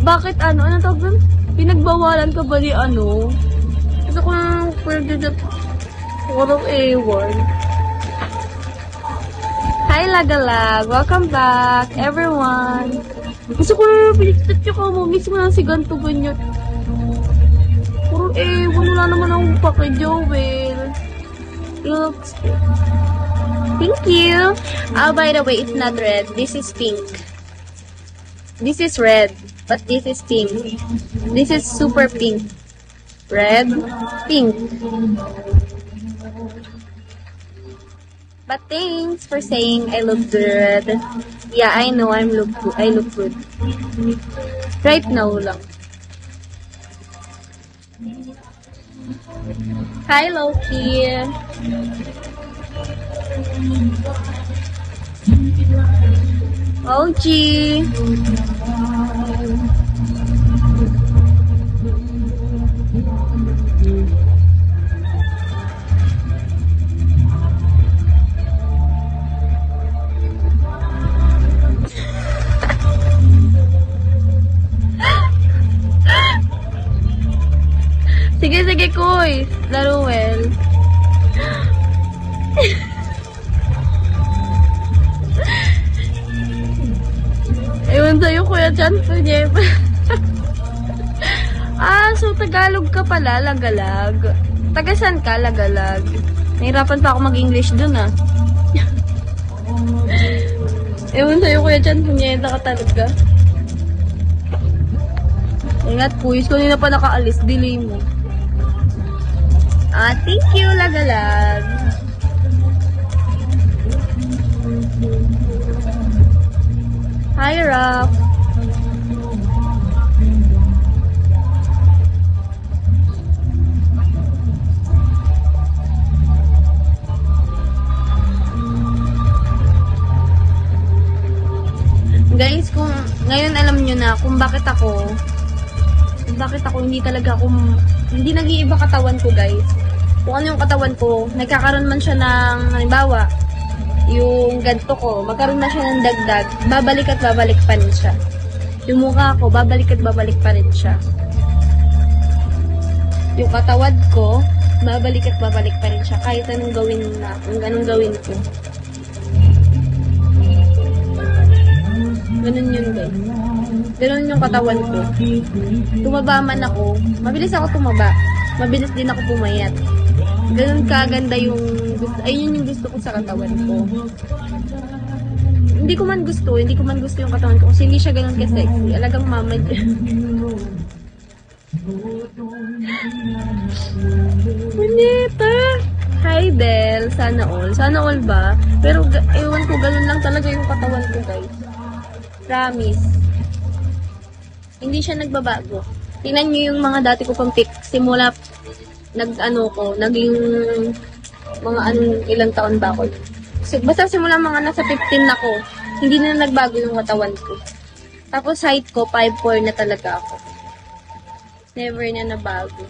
Bakit ano? Ano tawag doon? Pinagbawalan ka ba ni ano? Gusto ko nang pwede dyan. Walang A1. Hi, Lagalag! Welcome back, everyone! Gusto ko nang pinitit yung kamo. Miss mo lang si Ganto ganyan. Puro A1. Wala naman akong pake, Joel. Looks good. Thank you! Oh, by the way, it's not red. This is pink. This is red. But this is pink. This is super pink. Red, pink. But thanks for saying I look good. Yeah, I know I look good. Right now lang. Hi, Loki. OG. Sige, Kuy. Laro well. Ewan sa'yo, Kuya Chan. So Tagalog ka pala, Lagalag. Tagasan ka, Lagalag? Nahirapan pa ako mag-English dun, ah. Ewan sa'yo, Kuya Chan. Punyeta ka talaga. Ingat, Kuys. Kung na pa nakaalis, delay mo. Thank you, Lagalag. Hi, Raph. Guys, kung ngayon alam nyo na kung bakit ako hindi nag-iiba katawan ko, guys. Kung ano yung katawan ko, nagkakaroon man siya ng, halimbawa, yung ganto ko, magkaroon na siya ng dagdag, babalik at babalik pa rin siya. Yung mukha ko, babalik at babalik pa rin siya. Yung katawan ko, babalik at babalik pa rin siya, kahit anong gawin ko. Ganun yun, guys. Ganun yung katawan ko. Tumaba man ako, mabilis ako tumaba. Mabilis din ako pumayat. Ganun kaganda yung gusto. Ayun yung gusto ko sa katawan ko. Hindi ko man gusto yung katawan ko kasi hindi siya ganun ka-sexy. Alagang mama dyan. Manita! Hi, Del. Sana all. Sana all ba? Pero ewan ko, ganun lang talaga yung katawan ko, guys. Promise. Hindi siya nagbabago. Tingnan nyo yung mga dati ko pang pic. Simula, naging mga ilang taon ba ako. Basta simula mga nasa 15 ako, hindi na nagbago yung katawan ko. Tapos height ko, 5'4" na talaga ako. Never na nabago.